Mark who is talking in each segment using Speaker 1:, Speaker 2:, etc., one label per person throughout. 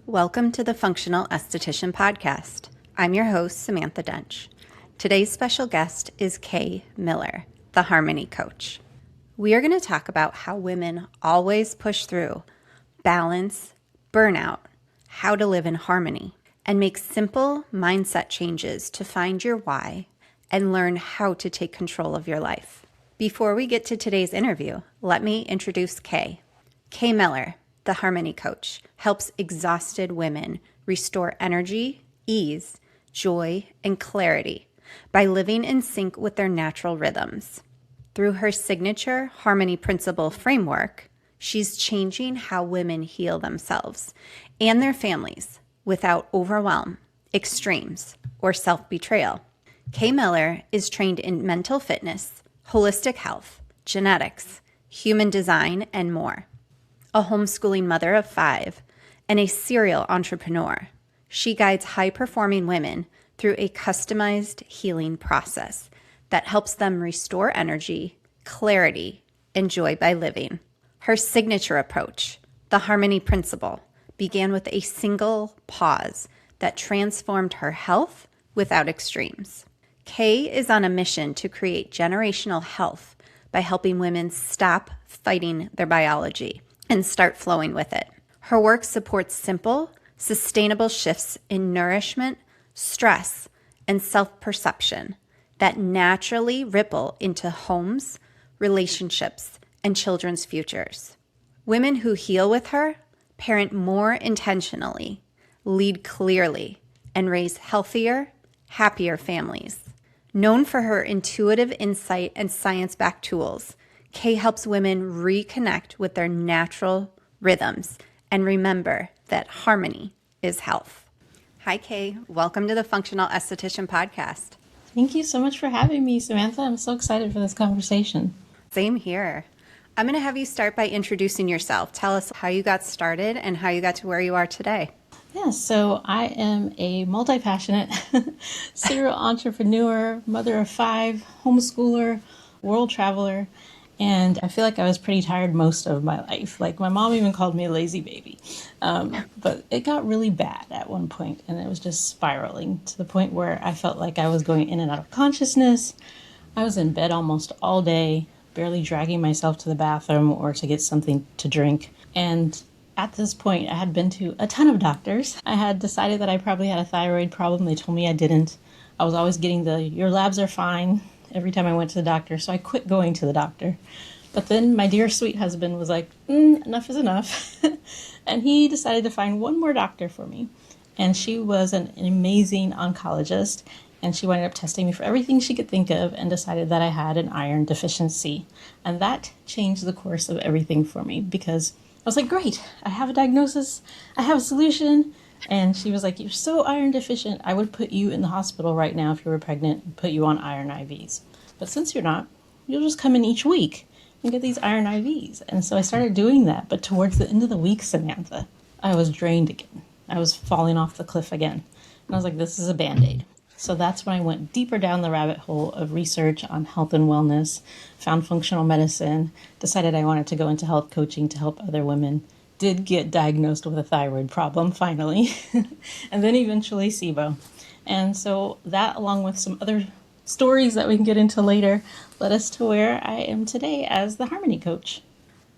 Speaker 1: Welcome to the Functional Esthetician Podcast. I'm your host, Samantha Dench. Today's special guest is Kay Miller, the Harmony Coach. We are going to talk about how women always push through, balance, burnout, how to live in harmony, and make simple mindset changes to find your why and learn how to take control of your life. Before we get to today's interview, let me introduce Kay. Kay Miller, the Harmony Coach, helps exhausted women restore energy, ease, joy, and clarity by living in sync with their natural rhythms. Through her signature Harmony Principle framework, she's changing how women heal themselves and their families without overwhelm, extremes, or self-betrayal. Kay Miller is trained in mental fitness, holistic health, genetics, human design, and more. A homeschooling mother of 5 and a serial entrepreneur, she guides high-performing women through a customized healing process that helps them restore energy, clarity, and joy by living. Her signature approach, the Harmony Principle, began with a single pause that transformed her health without extremes. Kay is on a mission to create generational health by helping women stop fighting their biology and start flowing with it. Her work supports simple, sustainable shifts in nourishment, stress, and self-perception that naturally ripple into homes, relationships, and children's futures. Women who heal with her parent more intentionally, lead clearly, and raise healthier, happier families. Known for her intuitive insight and science-backed tools, Kay helps women reconnect with their natural rhythms and remember that harmony is health. Hi, Kay. Welcome to the Functional Esthetician Podcast.
Speaker 2: Thank you so much for having me, Samantha. I'm so excited for this conversation.
Speaker 1: Same here. I'm going to have you start by introducing yourself. Tell us how you got started and how you got to where you are today.
Speaker 2: Yeah, so I am a multi-passionate serial entrepreneur, mother of 5, homeschooler, world traveler, and I feel like I was pretty tired most of my life. Like my mom even called me a lazy baby. But it got really bad at one point, and it was just spiraling to the point where I felt like I was going in and out of consciousness. I was in bed almost all day, barely dragging myself to the bathroom or to get something to drink. And at this point, I had been to a ton of doctors. I had decided that I probably had a thyroid problem. They told me I didn't. I was always getting your labs are fine every time I went to the doctor, so I quit going to the doctor. But then my dear sweet husband was like, enough is enough. And he decided to find one more doctor for me. And she was an amazing oncologist. And she wound up testing me for everything she could think of and decided that I had an iron deficiency. And that changed the course of everything for me because I was like, great, I have a diagnosis, I have a solution. And she was like, you're so iron deficient, I would put you in the hospital right now if you were pregnant and put you on iron IVs. But since you're not, you'll just come in each week and get these iron IVs. And so I started doing that. But towards the end of the week, Samantha, I was drained again. I was falling off the cliff again. And I was like, this is a Band-Aid. So that's when I went deeper down the rabbit hole of research on health and wellness, found functional medicine, decided I wanted to go into health coaching to help other women, did get diagnosed with a thyroid problem finally, and then eventually SIBO. And so that, along with some other stories that we can get into later, led us to where I am today as the Harmony Coach.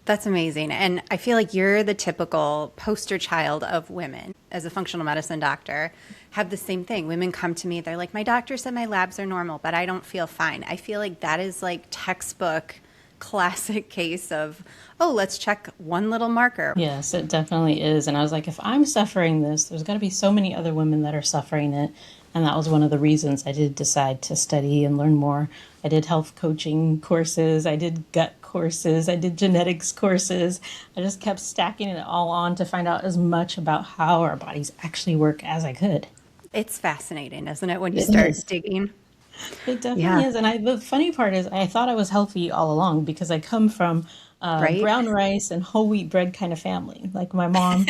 Speaker 1: That's amazing. And I feel like you're the typical poster child of women. As a functional medicine doctor, have the same thing. Women come to me, they're like, my doctor said my labs are normal, but I don't feel fine. I feel like that is like textbook classic case of, oh, let's check one little marker.
Speaker 2: Yes, it definitely is. And I was like, if I'm suffering this, there's got to be so many other women that are suffering it. And that was one of the reasons I did decide to study and learn more. I did health coaching courses, I did gut courses, I did genetics courses. I just kept stacking it all on to find out as much about how our bodies actually work as I could.
Speaker 1: It's fascinating, isn't it, when you start digging?
Speaker 2: It definitely is. And the funny part is I thought I was healthy all along because I come from brown rice and whole wheat bread kind of family. Like my mom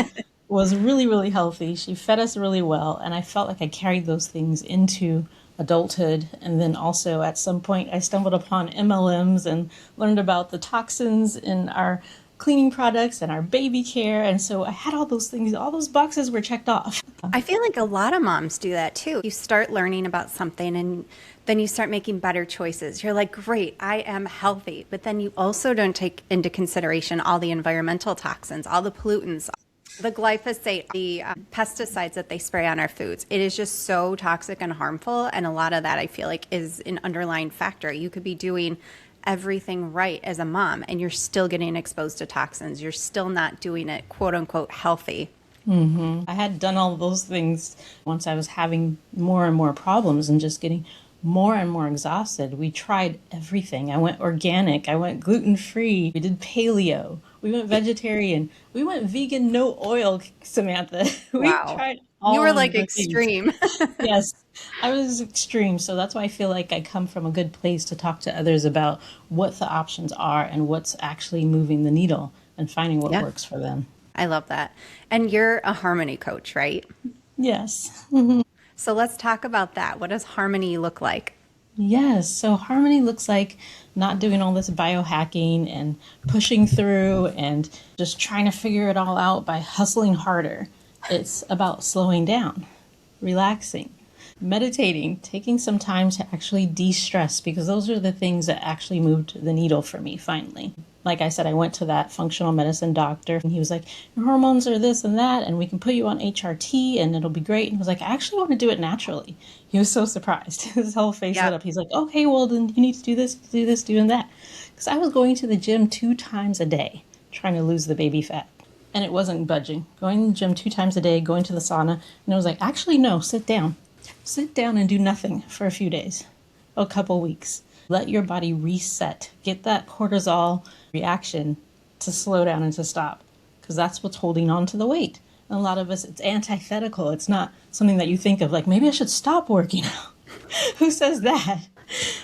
Speaker 2: was really, really healthy. She fed us really well. And I felt like I carried those things into adulthood. And then also at some point I stumbled upon MLMs and learned about the toxins in our cleaning products and our baby care. And so I had all those things, all those boxes were checked off.
Speaker 1: I feel like a lot of moms do that too. You start learning about something and then you start making better choices. You're like, great, I am healthy. But then you also don't take into consideration all the environmental toxins, all the pollutants, the glyphosate, the pesticides that they spray on our foods. It is just so toxic and harmful. And a lot of that I feel like is an underlying factor. You could be doing everything right as a mom and you're still getting exposed to toxins. You're still not doing it, quote unquote, healthy.
Speaker 2: I had done all those things once I was having more and more problems and just getting more and more exhausted. We tried everything. I went organic. I went gluten-free. We did paleo. We went vegetarian. We went vegan, no oil, Samantha. We
Speaker 1: Wow.
Speaker 2: tried all
Speaker 1: You were
Speaker 2: of
Speaker 1: like
Speaker 2: the
Speaker 1: extreme.
Speaker 2: things. Yes, I was extreme. So that's why I feel like I come from a good place to talk to others about what the options are and what's actually moving the needle and finding what works for them.
Speaker 1: I love that. And you're a harmony coach, right?
Speaker 2: Yes.
Speaker 1: So let's talk about that. What does harmony look like?
Speaker 2: Yes. So harmony looks like not doing all this biohacking and pushing through and just trying to figure it all out by hustling harder. It's about slowing down, relaxing, meditating, taking some time to actually de-stress, because those are the things that actually moved the needle for me finally. Like I said, I went to that functional medicine doctor and he was like, your hormones are this and that, and we can put you on HRT and it'll be great. And I was like, I actually want to do it naturally. He was so surprised. His whole face lit up. He's like, okay, well, then you need to do this, do that. Because I was going to the gym 2 times a day trying to lose the baby fat. And it wasn't budging. Going to the gym 2 times a day, going to the sauna. And I was like, actually, no, sit down. Sit down and do nothing for a few days, a couple weeks. Let your body reset. Get that cortisol reaction to slow down and to stop, because that's what's holding on to the weight. And a lot of us, it's antithetical. It's not something that you think of like, maybe I should stop working out. Who says that?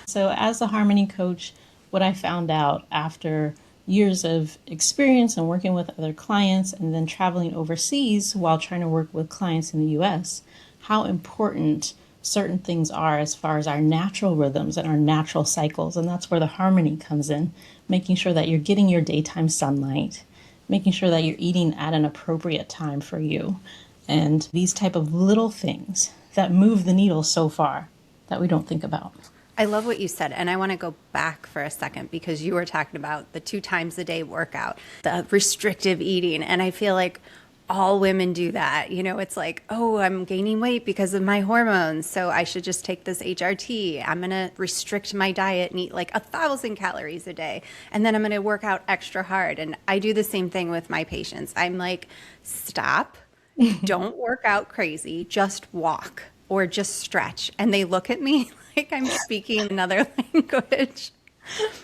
Speaker 2: So as a harmony coach, what I found out after years of experience and working with other clients and then traveling overseas while trying to work with clients in the US, how important certain things are as far as our natural rhythms and our natural cycles. And that's where the harmony comes in, making sure that you're getting your daytime sunlight, making sure that you're eating at an appropriate time for you. And these type of little things that move the needle so far that we don't think about.
Speaker 1: I love what you said. And I want to go back for a second because you were talking about the 2 times a day workout, the restrictive eating. And I feel like all women do that. You know, it's like, oh, I'm gaining weight because of my hormones, so I should just take this HRT. I'm going to restrict my diet and eat like 1,000 calories a day. And then I'm going to work out extra hard. And I do the same thing with my patients. I'm like, stop, don't work out crazy, just walk or just stretch. And they look at me like I'm speaking another language.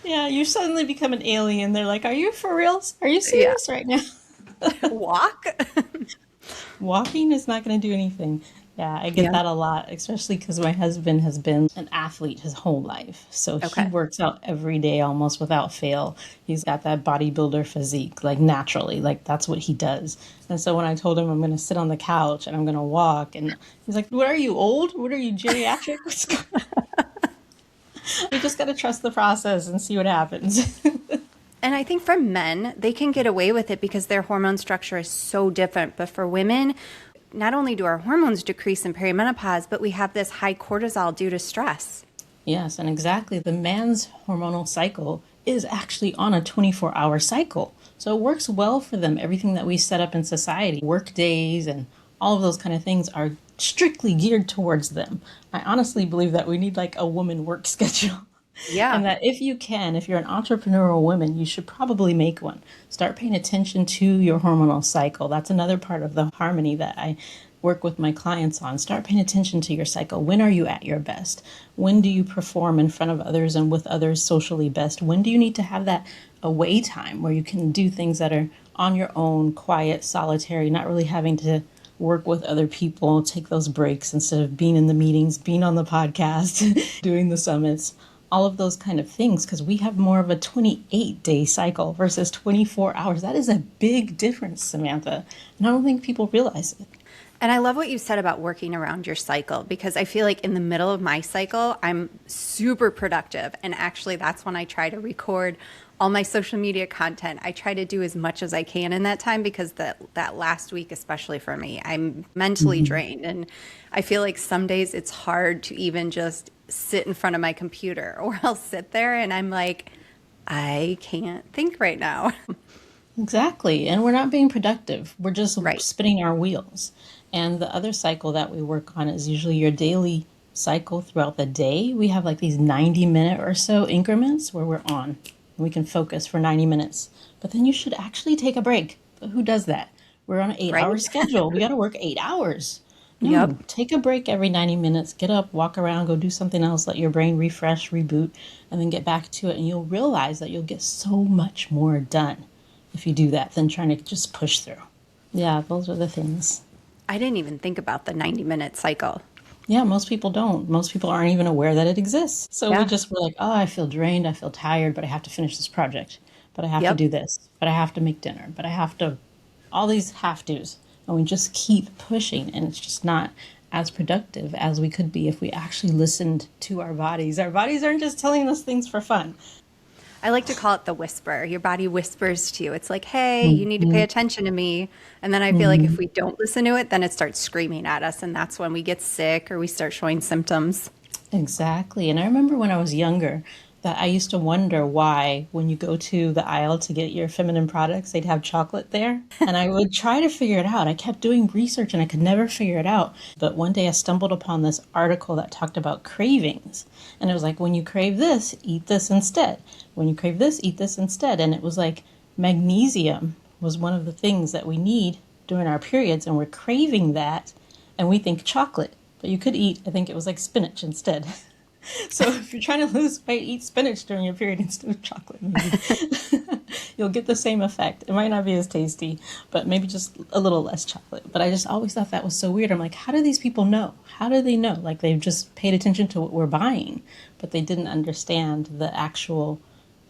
Speaker 2: Yeah, you suddenly become an alien. They're like, are you for real? Are you serious right now?
Speaker 1: Walk?
Speaker 2: Walking is not going to do anything. Yeah, I get that a lot, especially because my husband has been an athlete his whole life. So he works out every day almost without fail. He's got that bodybuilder physique, like naturally, like that's what he does. And so when I told him I'm going to sit on the couch and I'm going to walk, and he's like, what are you, old? What are you, geriatric? What's going on? We just got to trust the process and see what happens.
Speaker 1: And I think for men, they can get away with it because their hormone structure is so different. But for women, not only do our hormones decrease in perimenopause, but we have this high cortisol due to stress.
Speaker 2: Yes, and exactly. The man's hormonal cycle is actually on a 24-hour cycle. So it works well for them. Everything that we set up in society, work days and all of those kind of things are strictly geared towards them. I honestly believe that we need like a woman work schedule.
Speaker 1: Yeah.
Speaker 2: And that if you're an entrepreneurial woman, you should probably make one. Start paying attention to your hormonal cycle. That's another part of the harmony that I work with my clients on. Start paying attention to your cycle. When are you at your best? When do you perform in front of others and with others socially best? When do you need to have that away time where you can do things that are on your own, quiet, solitary, not really having to work with other people, take those breaks instead of being in the meetings, being on the podcast, doing the summits, all of those kind of things, because we have more of a 28-day cycle versus 24 hours. That is a big difference, Samantha. And I don't think people realize it.
Speaker 1: And I love what you said about working around your cycle, because I feel like in the middle of my cycle, I'm super productive. And actually, that's when I try to record all my social media content. I try to do as much as I can in that time because that last week, especially for me, I'm mentally drained. And I feel like some days it's hard to even just sit in front of my computer, or I'll sit there and I'm like, I can't think right now.
Speaker 2: Exactly. And we're not being productive. We're just
Speaker 1: Right.
Speaker 2: spinning our wheels. And the other cycle that we work on is usually your daily cycle throughout the day. We have like these 90-minute or so increments where we're on. We can focus for 90 minutes. But then you should actually take a break. But who does that? We're on an 8-hour
Speaker 1: Right.
Speaker 2: schedule. We got to work 8 hours.
Speaker 1: Yep.
Speaker 2: No, take a break every 90 minutes. Get up, walk around, go do something else, let your brain refresh, reboot, and then get back to it. And you'll realize that you'll get so much more done if you do that than trying to just push through. Yeah, those are the things.
Speaker 1: I didn't even think about the 90-minute cycle.
Speaker 2: Yeah, most people don't. Most people aren't even aware that it exists. So we
Speaker 1: Yeah.
Speaker 2: just were like, oh, I feel drained, I feel tired, but I have to finish this project. But I have to
Speaker 1: Yep.
Speaker 2: do this. But I have to make dinner. But I have to, all these have tos. And we just keep pushing, and it's just not as productive as we could be if we actually listened to our bodies. Our bodies aren't just telling us things for fun.
Speaker 1: I like to call it the whisper. Your body whispers to you. It's like, hey, you need to pay attention to me. And then I feel like if we don't listen to it, then it starts screaming at us. And that's when we get sick or we start showing symptoms.
Speaker 2: Exactly. And I remember when I was younger that I used to wonder why when you go to the aisle to get your feminine products, they'd have chocolate there. And I would try to figure it out. I kept doing research and I could never figure it out. But one day I stumbled upon this article that talked about cravings. And it was like, when you crave this, eat this instead. When you crave this, eat this instead. And it was like magnesium was one of the things that we need during our periods. And we're craving that. And we think chocolate. But you could eat, I think it was like spinach instead. So if you're trying to lose weight, eat spinach during your period instead of chocolate. Maybe. You'll get the same effect. It might not be as tasty, but maybe just a little less chocolate. But I just always thought that was so weird. I'm like, how do these people know? How do they know? Like they've just paid attention to what we're buying, but they didn't understand the actual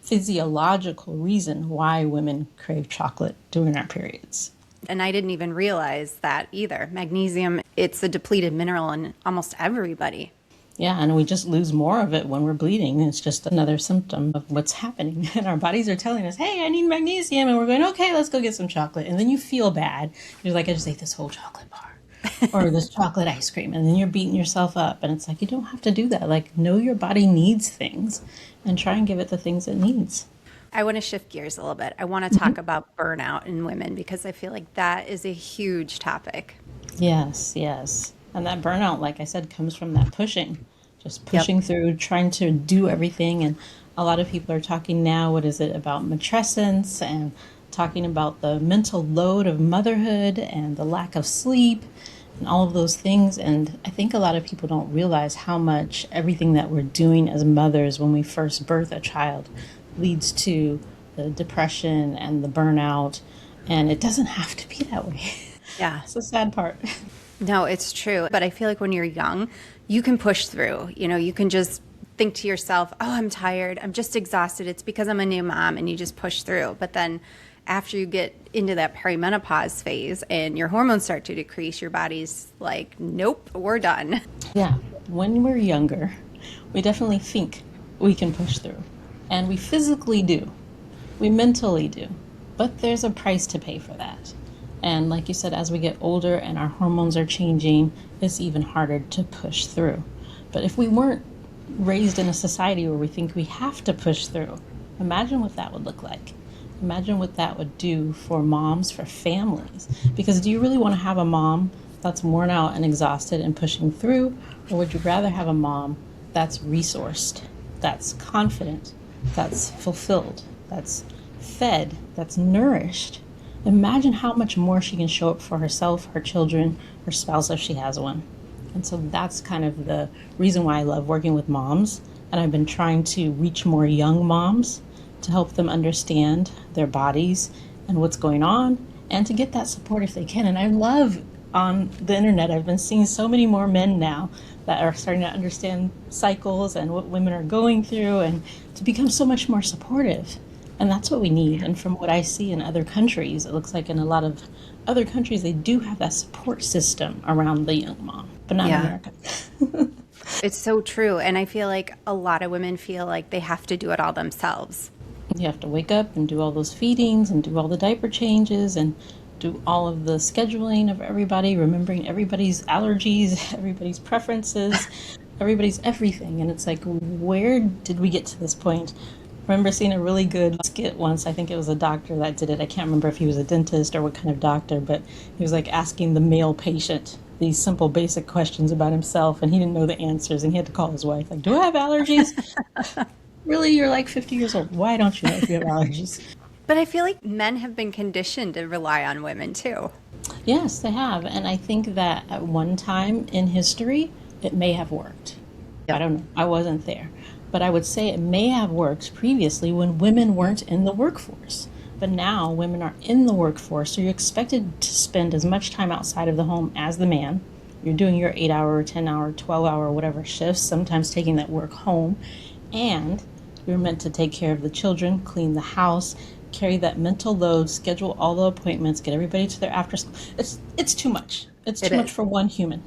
Speaker 2: physiological reason why women crave chocolate during our periods.
Speaker 1: And I didn't even realize that either. Magnesium, it's a depleted mineral in almost everybody.
Speaker 2: Yeah, and we just lose more of it when we're bleeding. It's just another symptom of what's happening. And our bodies are telling us, hey, I need magnesium. And we're going, okay, let's go get some chocolate. And then you feel bad. You're like, I just ate this whole chocolate bar or this chocolate ice cream. And then you're beating yourself up. And it's like, you don't have to do that. Like, know your body needs things and try and give it the things it needs.
Speaker 1: I want to shift gears a little bit. I want to talk about burnout in women because I feel like that is a huge topic.
Speaker 2: Yes, yes. And that burnout, like I said, comes from that pushing, just pushing through, trying to do everything. And a lot of people are talking now, what is it, about matrescence and talking about the mental load of motherhood and the lack of sleep and all of those things. And I think a lot of people don't realize how much everything that we're doing as mothers when we first birth a child leads to the depression and the burnout. And it doesn't have to be that way.
Speaker 1: Yeah.
Speaker 2: It's the sad part.
Speaker 1: No, it's true. But I feel like when you're young, you can push through. You know, you can just think to yourself, oh, I'm tired. I'm just exhausted. It's because I'm a new mom. And you just push through. But then after you get into that perimenopause phase and your hormones start to decrease, your body's like, nope, we're done.
Speaker 2: Yeah. When we're younger, we definitely think we can push through. And we physically do. We mentally do. But there's a price to pay for that. And like you said, as we get older and our hormones are changing, it's even harder to push through. But if we weren't raised in a society where we think we have to push through, imagine what that would look like. Imagine what that would do for moms, for families. Because do you really want to have a mom that's worn out and exhausted and pushing through? Or would you rather have a mom that's resourced, that's confident, that's fulfilled, that's fed, that's nourished? Imagine how much more she can show up for herself, her children, her spouse if she has one. And so that's kind of the reason why I love working with moms. And I've been trying to reach more young moms to help them understand their bodies and what's going on and to get that support if they can. And I love on the internet, I've been seeing so many more men now that are starting to understand cycles and what women are going through and to become so much more supportive. And that's what we need. And from what I see in other countries, it looks like in a lot of other countries, they do have that support system around the young mom, but not in America.
Speaker 1: It's so true. And I feel like a lot of women feel like they have to do it all themselves.
Speaker 2: You have to wake up and do all those feedings and do all the diaper changes and do all of the scheduling of everybody, remembering everybody's allergies, everybody's preferences, everybody's everything. And it's like, where did we get to this point? I remember seeing a really good skit once. I think it was a doctor that did it. I can't remember if he was a dentist or what kind of doctor, but he was like asking the male patient these simple basic questions about himself, and he didn't know the answers, and he had to call his wife, like, do I have allergies? Really? You're like 50 years old. Why don't you know if you have allergies?
Speaker 1: But I feel like men have been conditioned to rely on women too.
Speaker 2: Yes, they have. And I think that at one time in history, it may have worked. I don't know. I wasn't there. But I would say it may have worked previously when women weren't in the workforce. But now women are in the workforce, so you're expected to spend as much time outside of the home as the man. You're doing your 8-hour, 10-hour, 12-hour, whatever shifts, sometimes taking that work home. And you're meant to take care of the children, clean the house, carry that mental load, schedule all the appointments, get everybody to their after school. It's too much. It's too much for one human.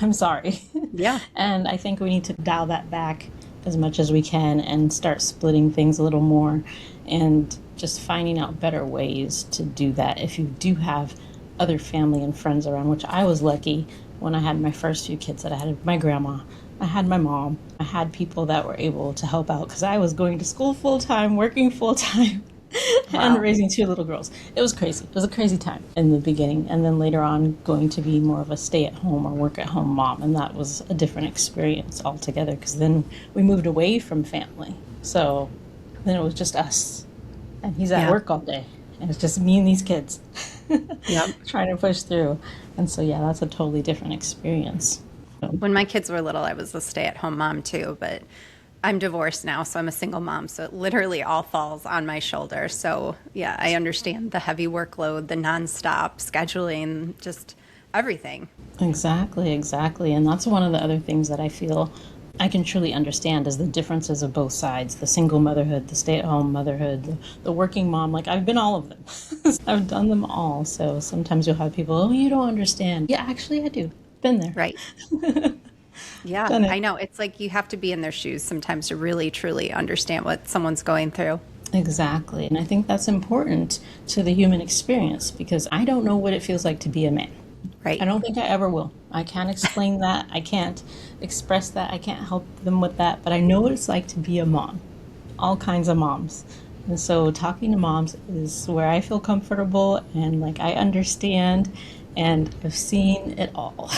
Speaker 2: I'm sorry.
Speaker 1: Yeah.
Speaker 2: And I think we need to dial that back as much as we can and start splitting things a little more and just finding out better ways to do that. If you do have other family and friends around, which I was lucky when I had my first few kids, that I had my grandma, I had my mom, I had people that were able to help out because I was going to school full-time, working full-time. And raising 2 little girls. It was crazy. It was a crazy time in the beginning. And then later on, going to be more of a stay-at-home or work-at-home mom. And that was a different experience altogether because then we moved away from family. So then it was just us. And he's at work all day. And it's just me and these kids trying to push through. And so, yeah, that's a totally different experience.
Speaker 1: When my kids were little, I was a stay-at-home mom too, but I'm divorced now, so I'm a single mom, so it literally all falls on my shoulder. So, yeah, I understand the heavy workload, the nonstop scheduling, just everything.
Speaker 2: Exactly. And that's one of the other things that I feel I can truly understand is the differences of both sides, the single motherhood, the stay-at-home motherhood, the working mom. Like, I've been all of them. I've done them all. So sometimes you'll have people, oh, you don't understand. Yeah, actually, I do. Been there.
Speaker 1: Right. Yeah, I know. It's like you have to be in their shoes sometimes to really, truly understand what someone's going through.
Speaker 2: Exactly. And I think that's important to the human experience because I don't know what it feels like to be a man.
Speaker 1: Right.
Speaker 2: I don't think I ever will. I can't explain that. I can't express that. I can't help them with that. But I know what it's like to be a mom. All kinds of moms. And so talking to moms is where I feel comfortable and like I understand and I've seen it all.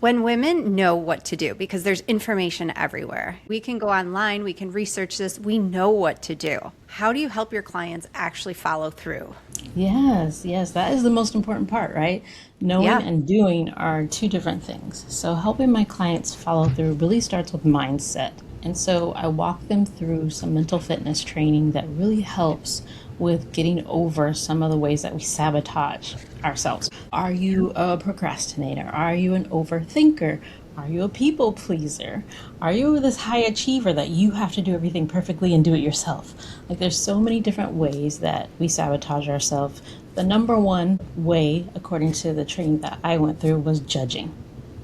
Speaker 1: When women know what to do, because there's information everywhere, we can go online, we can research this, we know what to do. How do you help your clients actually follow through?
Speaker 2: Yes, that is the most important part, right? Knowing and doing are 2 different things. So helping my clients follow through really starts with mindset. And so I walk them through some mental fitness training that really helps with getting over some of the ways that we sabotage ourselves. Are you a procrastinator? Are you an overthinker? Are you a people pleaser? Are you this high achiever that you have to do everything perfectly and do it yourself? Like there's so many different ways that we sabotage ourselves. The number one way, according to the training that I went through, was judging.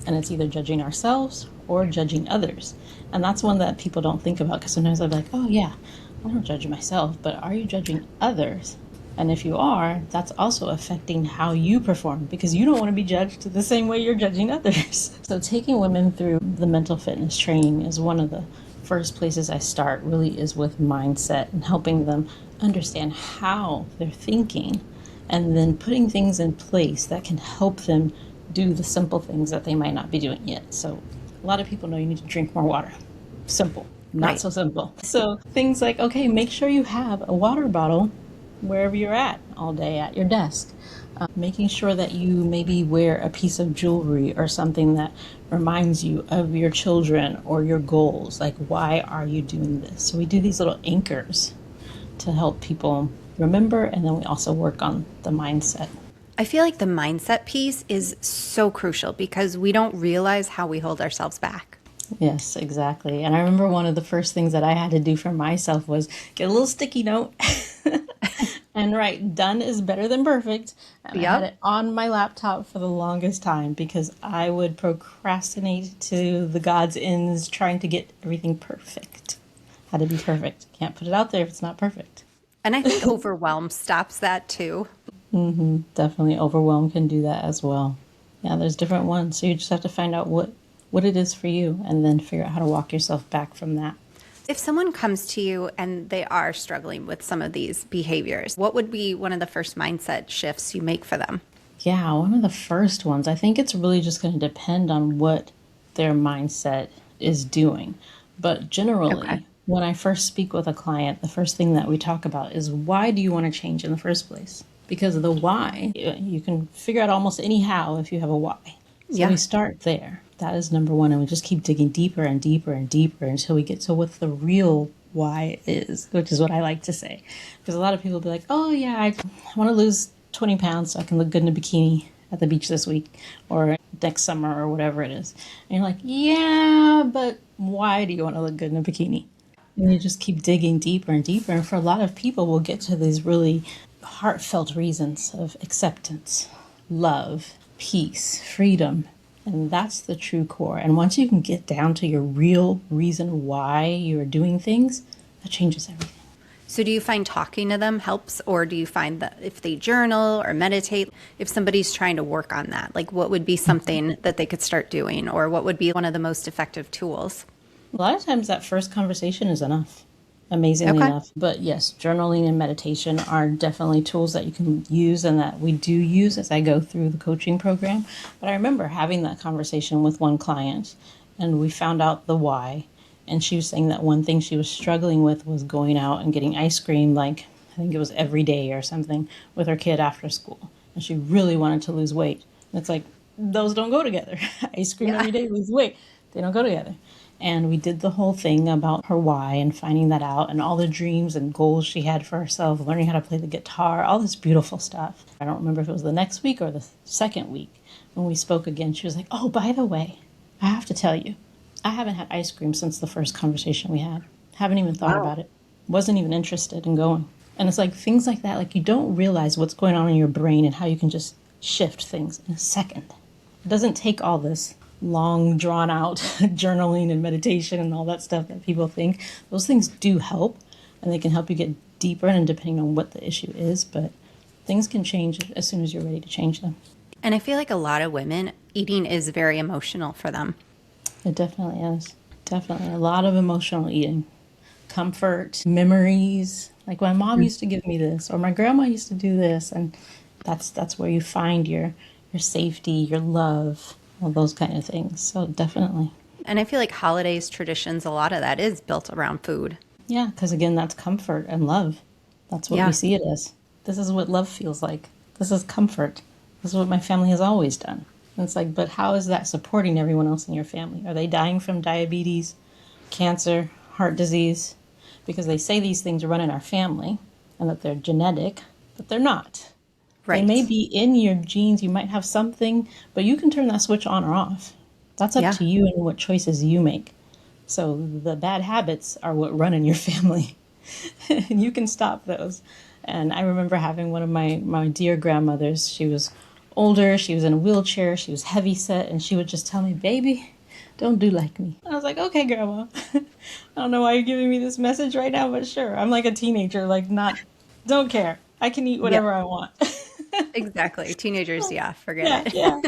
Speaker 2: And it's either judging ourselves or judging others. And that's one that people don't think about because sometimes they're like, oh yeah, I don't judge myself, but are you judging others? And if you are, that's also affecting how you perform because you don't want to be judged the same way you're judging others. So taking women through the mental fitness training is one of the first places I start, really is with mindset and helping them understand how they're thinking and then putting things in place that can help them do the simple things that they might not be doing yet. So a lot of people know you need to drink more water. Simple. Not so simple. So things like, okay, make sure you have a water bottle wherever you're at all day at your desk. Making sure that you maybe wear a piece of jewelry or something that reminds you of your children or your goals. Like, why are you doing this? So we do these little anchors to help people remember, and then we also work on the mindset.
Speaker 1: I feel like the mindset piece is so crucial because we don't realize how we hold ourselves back.
Speaker 2: Yes, exactly. And I remember one of the first things that I had to do for myself was get a little sticky note and write, done is better than perfect. And I had it on my laptop for the longest time because I would procrastinate to the God's ends trying to get everything perfect. Had to be perfect. Can't put it out there if it's not perfect.
Speaker 1: And I think overwhelm stops that too.
Speaker 2: Definitely overwhelm can do that as well. Yeah, there's different ones. So you just have to find out what it is for you and then figure out how to walk yourself back from that.
Speaker 1: If someone comes to you and they are struggling with some of these behaviors, what would be one of the first mindset shifts you make for them?
Speaker 2: Yeah, one of the first ones. I think it's really just going to depend on what their mindset is doing. But generally, when I first speak with a client, the first thing that we talk about is, why do you want to change in the first place? Because of the why, you can figure out almost any how if you have a why. So we start there. That is number one. And we just keep digging deeper and deeper and deeper until we get to what the real why is, which is what I like to say. Because a lot of people will be like, oh, yeah, I want to lose 20 pounds so I can look good in a bikini at the beach this week or next summer or whatever it is. And you're like, yeah, but why do you want to look good in a bikini? And you just keep digging deeper and deeper. And for a lot of people, we'll get to these really heartfelt reasons of acceptance, love, peace, freedom. And that's the true core. And once you can get down to your real reason why you're doing things, that changes everything.
Speaker 1: So do you find talking to them helps, or do you find that if they journal or meditate, if somebody's trying to work on that, like what would be something that they could start doing, or what would be one of the most effective tools?
Speaker 2: A lot of times that first conversation is enough, amazingly enough. But yes, journaling and meditation are definitely tools that you can use and that we do use as I go through the coaching program. But I remember having that conversation with one client and we found out the why. And she was saying that one thing she was struggling with was going out and getting ice cream, like I think it was every day or something, with her kid after school. And she really wanted to lose weight. And it's like, those don't go together. Ice cream every day, lose weight. They don't go together. And we did the whole thing about her why and finding that out and all the dreams and goals she had for herself, learning how to play the guitar, all this beautiful stuff. I don't remember if it was the next week or the second week when we spoke again. She was like, oh, by the way, I have to tell you, I haven't had ice cream since the first conversation we had. Haven't even thought about it. Wasn't even interested in going. And it's like things like that, like you don't realize what's going on in your brain and how you can just shift things in a second. It doesn't take all this long, drawn-out journaling and meditation and all that stuff that people think. Those things do help, and they can help you get deeper and depending on what the issue is, but things can change as soon as you're ready to change them.
Speaker 1: And I feel like a lot of women, eating is very emotional for them.
Speaker 2: It definitely is. Definitely. A lot of emotional eating. Comfort, memories. Like my mom used to give me this, or my grandma used to do this, and that's where you find your safety, your love, all those kind of things. So definitely.
Speaker 1: And I feel like holidays, traditions, a lot of that is built around food.
Speaker 2: Yeah, because again, that's comfort and love. That's what we see it as. This is what love feels like. This is comfort. This is what my family has always done. And it's like, but how is that supporting everyone else in your family? Are they dying from diabetes, cancer, heart disease? Because they say these things run in our family and that they're genetic, but they're not. Right. They may be in your genes. You might have something, but you can turn that switch on or off. That's up to you and what choices you make. So the bad habits are what run in your family. And you can stop those. And I remember having one of my dear grandmothers. She was older. She was in a wheelchair. She was heavy set. And she would just tell me, baby, don't do like me. I was like, okay, grandma. I don't know why you're giving me this message right now, but sure. I'm like a teenager, don't care. I can eat whatever I want.
Speaker 1: Exactly. Teenagers, forget it.
Speaker 2: Yeah.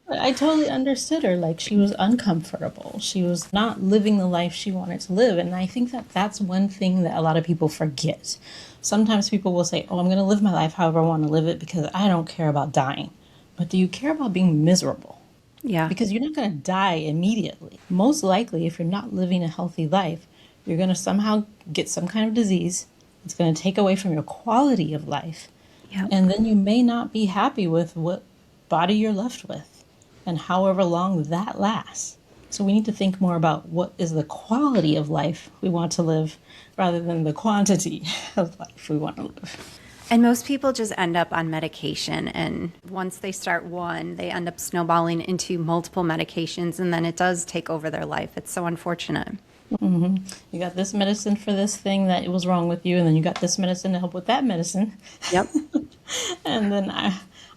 Speaker 2: But I totally understood her. Like, she was uncomfortable. She was not living the life she wanted to live. And I think that that's one thing that a lot of people forget. Sometimes people will say, oh, I'm going to live my life however I want to live it because I don't care about dying. But do you care about being miserable?
Speaker 1: Yeah.
Speaker 2: Because you're not going to die immediately. Most likely, if you're not living a healthy life, you're going to somehow get some kind of disease. It's going to take away from your quality of life. Yep. And then you may not be happy with what body you're left with and however long that lasts. So we need to think more about what is the quality of life we want to live rather than the quantity of life we want to live.
Speaker 1: And most people just end up on medication. And once they start one, they end up snowballing into multiple medications. And then it does take over their life. It's so unfortunate.
Speaker 2: Mm-hmm. You got this medicine for this thing that it was wrong with you, and then you got this medicine to help with that medicine.
Speaker 1: Yep.
Speaker 2: And then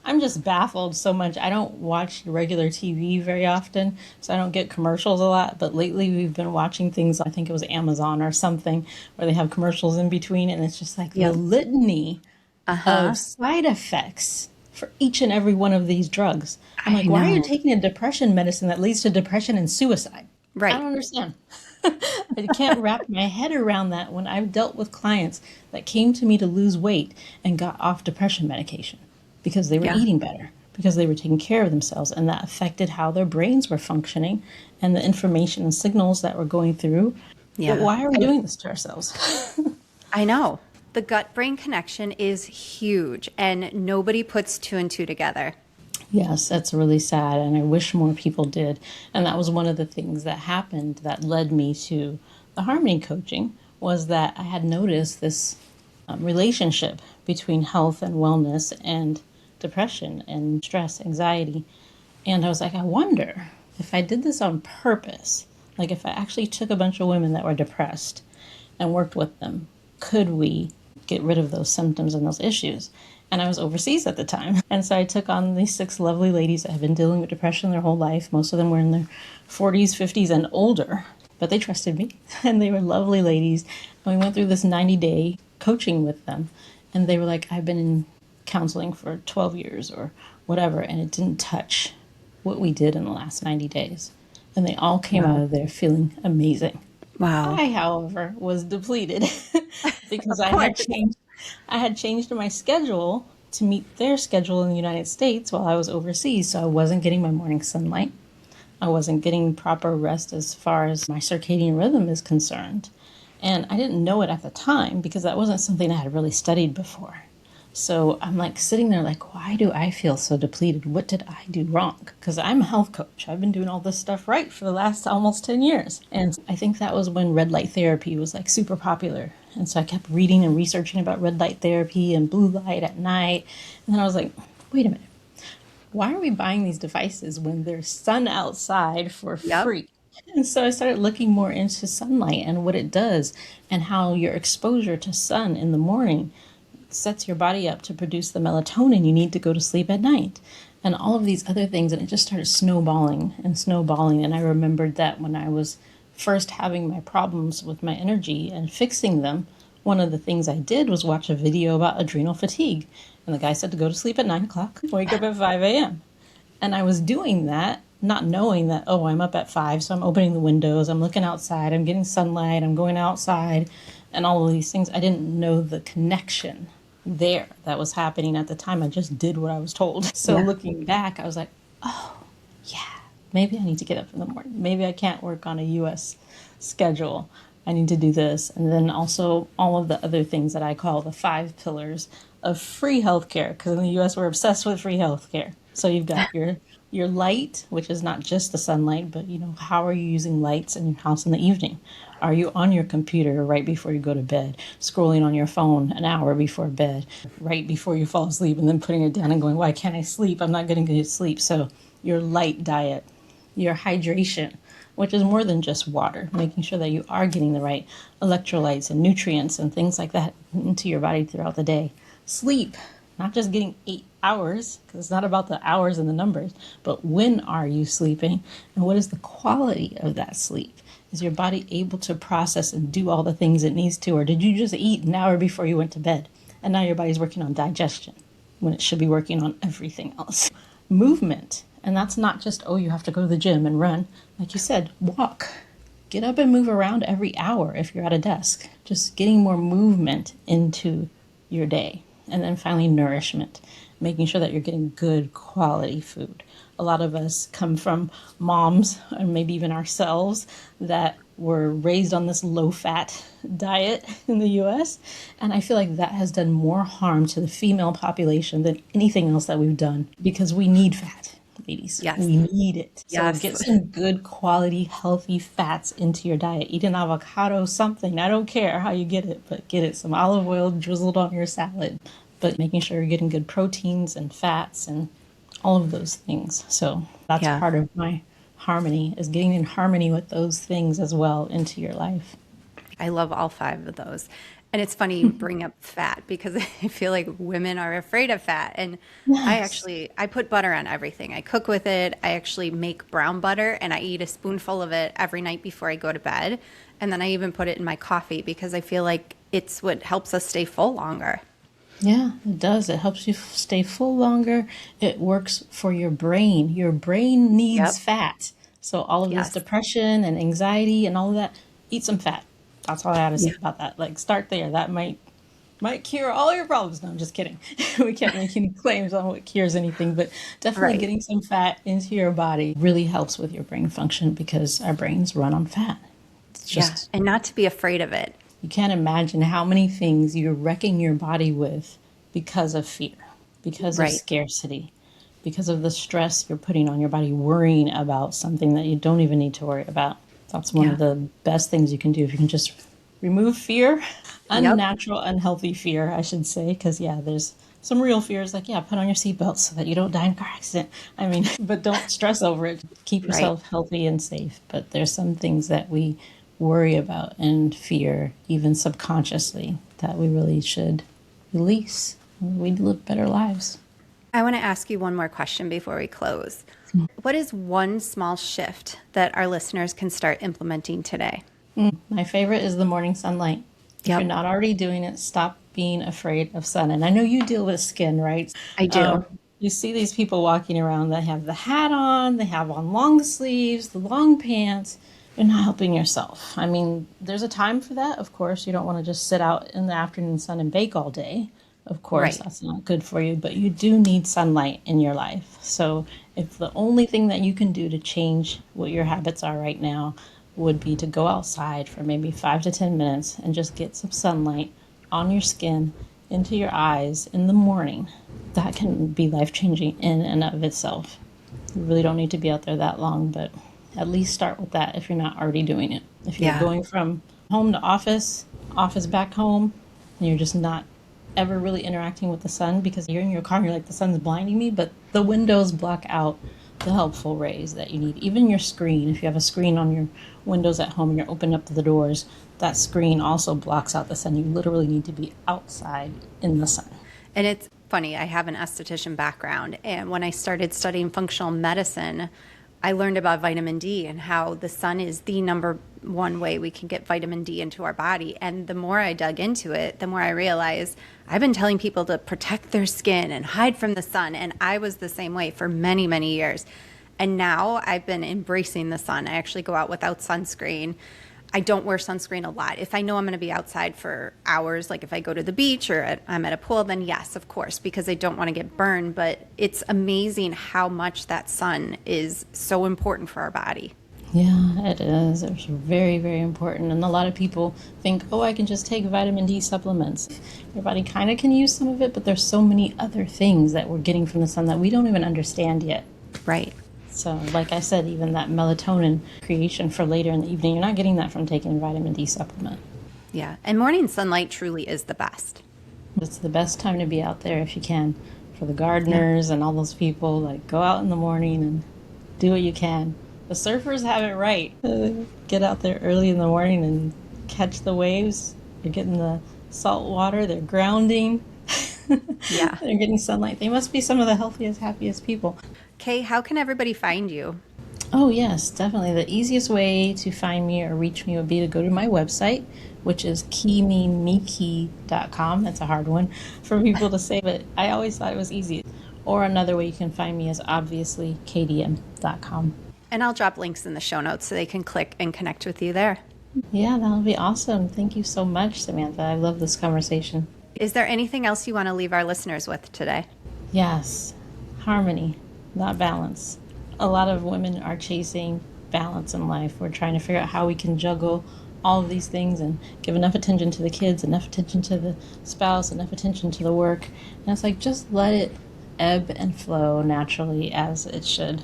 Speaker 2: I'm just baffled so much. I don't watch regular TV very often, so I don't get commercials a lot. But lately we've been watching things, I think it was Amazon or something, where they have commercials in between. And it's just like the
Speaker 1: Yep.
Speaker 2: litany
Speaker 1: Uh-huh.
Speaker 2: of side effects for each and every one of these drugs. I'm
Speaker 1: I
Speaker 2: like, why are you
Speaker 1: know.
Speaker 2: taking a depression medicine that leads to depression and suicide? I
Speaker 1: Right.
Speaker 2: don't understand. I can't wrap my head around that when I've dealt with clients that came to me to lose weight and got off depression medication because they were
Speaker 1: Yeah.
Speaker 2: eating better, because they were taking care of themselves, and that affected how their brains were functioning and the information and signals that were going through. But
Speaker 1: Yeah.
Speaker 2: why are we doing this to ourselves?
Speaker 1: I know. The gut brain connection is huge, and nobody puts two and two together.
Speaker 2: Yes, that's really sad, and I wish more people did. And that was one of the things that happened that led me to the Harmony coaching, was that I had noticed this relationship between health and wellness and depression and stress, anxiety. And I was like, I wonder if I did this on purpose, like if I actually took a bunch of women that were depressed and worked with them, could we get rid of those symptoms and those issues? And I was overseas at the time. And so I took on these 6 lovely ladies that have been dealing with depression their whole life. Most of them were in their 40s, 50s, and older, but they trusted me. And they were lovely ladies. And we went through this 90-day coaching with them. And they were like, I've been in counseling for 12 years or whatever, and it didn't touch what we did in the last 90 days. And they all came out of there feeling amazing.
Speaker 1: Wow.
Speaker 2: I, however, was depleted because
Speaker 1: Of course.
Speaker 2: I had changed my schedule to meet their schedule in the United States while I was overseas. So I wasn't getting my morning sunlight. I wasn't getting proper rest as far as my circadian rhythm is concerned. And I didn't know it at the time because that wasn't something I had really studied before. So I'm like sitting there like, why do I feel so depleted? What did I do wrong? Because I'm a health coach. I've been doing all this stuff right for the last almost 10 years. And I think that was when red light therapy was like super popular. And so I kept reading and researching about red light therapy and blue light at night. And then I was like, wait a minute. Why are we buying these devices when there's sun outside for
Speaker 1: Yep.
Speaker 2: free? And so I started looking more into sunlight and what it does and how your exposure to sun in the morning sets your body up to produce the melatonin you need to go to sleep at night and all of these other things. And it just started snowballing and snowballing. And I remembered that when I was first having my problems with my energy and fixing them, one of the things I did was watch a video about adrenal fatigue. And the guy said to go to sleep at 9 o'clock, wake up at 5 a.m. And I was doing that, not knowing that, oh, I'm up at 5, so I'm opening the windows, I'm looking outside, I'm getting sunlight, I'm going outside, and all of these things. I didn't know the connection there that was happening at the time. I just did what I was told. So
Speaker 1: Yeah.
Speaker 2: looking back, I was like, oh, yeah, maybe I need to get up in the morning. Maybe I can't work on a US schedule. I need to do this. And then also all of the other things that I call the 5 pillars of free healthcare, because in the US we're obsessed with free healthcare. So you've got your light, which is not just the sunlight, but how are you using lights in your house in the evening? Are you on your computer right before you go to bed, scrolling on your phone an hour before bed, right before you fall asleep, and then putting it down and going, why can't I sleep? I'm not getting good sleep. So your light diet, your hydration, which is more than just water, making sure that you are getting the right electrolytes and nutrients and things like that into your body throughout the day. Sleep, not just getting 8 hours, because it's not about the hours and the numbers, but when are you sleeping and what is the quality of that sleep? Is your body able to process and do all the things it needs to, or did you just eat an hour before you went to bed and now your body's working on digestion when it should be working on everything else? Movement, and that's not just, oh, you have to go to the gym and run. Like you said, walk. Get up and move around every hour if you're at a desk. Just getting more movement into your day. And then finally, nourishment, making sure that you're getting good quality food. A lot of us come from moms, and maybe even ourselves, that were raised on this low-fat diet in the US. And I feel like that has done more harm to the female population than anything else that we've done, because we need fat, ladies.
Speaker 1: Yes.
Speaker 2: We need it. So
Speaker 1: Yes.
Speaker 2: get some good quality, healthy fats into your diet. Eat an avocado, something. I don't care how you get it, but get it. Some olive oil drizzled on your salad. But making sure you're getting good proteins and fats and all of those things. So that's
Speaker 1: Yeah.
Speaker 2: part of my harmony, is getting in harmony with those things as well into your life.
Speaker 1: I love all 5 of those. And it's funny you bring up fat because I feel like women are afraid of fat. And
Speaker 2: Yes.
Speaker 1: I put butter on everything. I cook with it. I actually make brown butter and I eat a spoonful of it every night before I go to bed. And then I even put it in my coffee because I feel like it's what helps us stay full longer.
Speaker 2: Yeah, it does. It helps you stay full longer. It works for your brain. Your brain needs
Speaker 1: Yep.
Speaker 2: fat. So all of this
Speaker 1: Yes.
Speaker 2: depression and anxiety and all of that, eat some fat. That's all I have to
Speaker 1: Yeah.
Speaker 2: say about that. Like start there. That might cure all your problems. No, I'm just kidding. We can't make any claims on what cures anything, but definitely
Speaker 1: Right.
Speaker 2: getting some fat into your body really helps with your brain function because our brains run on fat. It's
Speaker 1: Yeah.
Speaker 2: just
Speaker 1: And not to be afraid of it.
Speaker 2: you can't imagine how many things you're wrecking your body with because of fear, because of
Speaker 1: Right.
Speaker 2: scarcity, because of the stress you're putting on your body, worrying about something that you don't even need to worry about. That's one of
Speaker 1: Yeah.
Speaker 2: the best things you can do if you can just remove fear,
Speaker 1: Yep.
Speaker 2: unnatural, unhealthy fear, I should say. Because, yeah, there's some real fears like, yeah, put on your seatbelt so that you don't die in a car accident. I mean, but don't stress over it. Keep
Speaker 1: Right.
Speaker 2: yourself healthy and safe. But there's some things that we worry about and fear, even subconsciously, that we really should release. We'd live better lives.
Speaker 1: I want to ask you one more question before we close. What is one small shift that our listeners can start implementing today?
Speaker 2: My favorite is the morning sunlight. If you're
Speaker 1: Yep.
Speaker 2: not already doing it, stop being afraid of sun. And I know you deal with skin, right?
Speaker 1: I do.
Speaker 2: You see these people walking around that have the hat on, they have on long sleeves, the long pants. You're not helping yourself. I mean, there's a time for that, of course. You don't want to just sit out in the afternoon sun and bake all day. Of course,
Speaker 1: Right.
Speaker 2: that's not good for you, but you do need sunlight in your life. So, if the only thing that you can do to change what your habits are right now would be to go outside for maybe 5 to 10 minutes and just get some sunlight on your skin, into your eyes in the morning, that can be life changing in and of itself. You really don't need to be out there that long, but at least start with that if you're not already doing it. If you're
Speaker 1: Yeah.
Speaker 2: going from home to office, office back home, and you're just not ever really interacting with the sun because you're in your car and you're like, the sun's blinding me, but the windows block out the helpful rays that you need. Even your screen, if you have a screen on your windows at home and you're opening up the doors, that screen also blocks out the sun. You literally need to be outside in the sun.
Speaker 1: And it's funny, I have an esthetician background. And when I started studying functional medicine, I learned about vitamin D and how the sun is the number one way we can get vitamin D into our body. And the more I dug into it, the more I realized I've been telling people to protect their skin and hide from the sun. And I was the same way for many, many years. And now I've been embracing the sun. I actually go out without sunscreen. I don't wear sunscreen a lot. If I know I'm going to be outside for hours, like if I go to the beach or I'm at a pool, then yes, of course, because I don't want to get burned. But it's amazing how much that sun is so important for our body.
Speaker 2: Yeah, it is. It's very, very important. And a lot of people think, oh, I can just take vitamin D supplements. Your body kind of can use some of it, but there's so many other things that we're getting from the sun that we don't even understand yet.
Speaker 1: Right.
Speaker 2: So, like I said, even that melatonin creation for later in the evening, you're not getting that from taking a vitamin D supplement.
Speaker 1: Yeah. And morning sunlight truly is the best.
Speaker 2: It's the best time to be out there if you can. For the
Speaker 1: Yeah.
Speaker 2: gardeners and all those people, like go out in the morning and do what you can. The surfers have it right. Get out there early in the morning and catch the waves. You're getting the salt water, they're grounding,
Speaker 1: Yeah.
Speaker 2: they're getting sunlight. They must be some of the healthiest, happiest people.
Speaker 1: Kay, how can everybody find you?
Speaker 2: Oh, yes, definitely. The easiest way to find me or reach me would be to go to my website, which is keymemeki.com. That's a hard one for people to say, but I always thought it was easy. Or another way you can find me is obviously kdm.com.
Speaker 1: And I'll drop links in the show notes so they can click and connect with you there.
Speaker 2: Yeah, that'll be awesome. Thank you so much, Samantha. I love this conversation.
Speaker 1: Is there anything else you want to leave our listeners with today?
Speaker 2: Yes, harmony, not balance. A lot of women are chasing balance in life. We're trying to figure out how we can juggle all of these things and give enough attention to the kids, enough attention to the spouse, enough attention to the work. And it's like, just let it ebb and flow naturally as it should.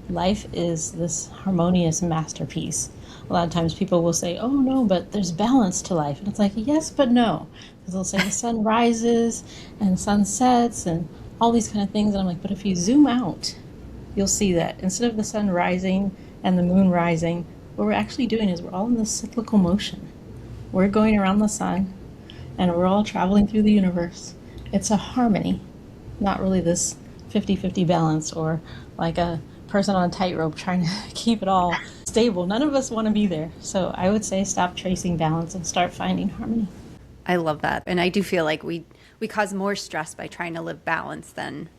Speaker 2: Life is this harmonious masterpiece. A lot of times people will say, oh no, but there's balance to life. And it's like, yes, but no. Because they'll say the sun rises and sun sets and all these kind of things. And I'm like, but if you zoom out, you'll see that instead of the sun rising and the moon rising, what we're actually doing is we're all in this cyclical motion. We're going around the sun and we're all traveling through the universe. It's a harmony, not really this 50-50 balance or like a person on a tightrope trying to keep it all stable. None of us want to be there. So I would say stop chasing balance and start finding harmony.
Speaker 1: I love that. And I do feel like we cause more stress by trying to live balance than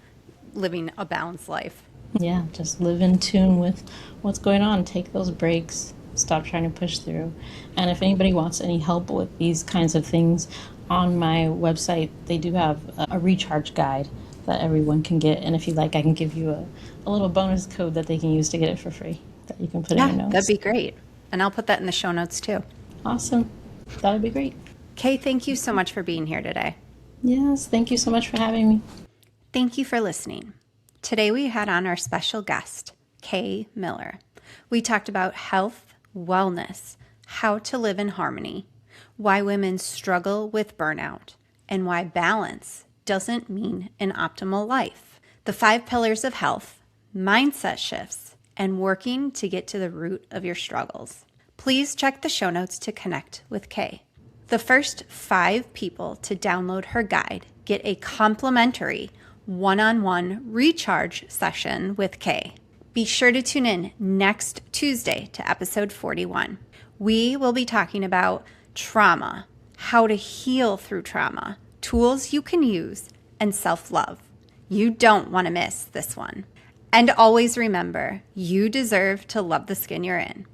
Speaker 1: living a balanced life.
Speaker 2: Yeah, just live in tune with what's going on. Take those breaks. Stop trying to push through. And if anybody wants any help with these kinds of things, on my website, they do have a recharge guide that everyone can get. And if you'd like, I can give you a little bonus code that they can use to get it for free that you can put in your notes.
Speaker 1: That'd be great. And I'll put that in the show notes too.
Speaker 2: Awesome. That would be great.
Speaker 1: Kay, thank you so much for being here today.
Speaker 2: Yes, thank you so much for having me.
Speaker 1: Thank you for listening. Today we had on our special guest, Kay Miller. We talked about health, wellness, how to live in harmony, why women struggle with burnout, and why balance doesn't mean an optimal life, the 5 pillars of health, mindset shifts, and working to get to the root of your struggles. Please check the show notes to connect with Kay. The first 5 people to download her guide get a complimentary one-on-one recharge session with Kay. Be sure to tune in next Tuesday to episode 41. We will be talking about trauma, how to heal through trauma, tools you can use, and self-love. You don't want to miss this one. And always remember, you deserve to love the skin you're in.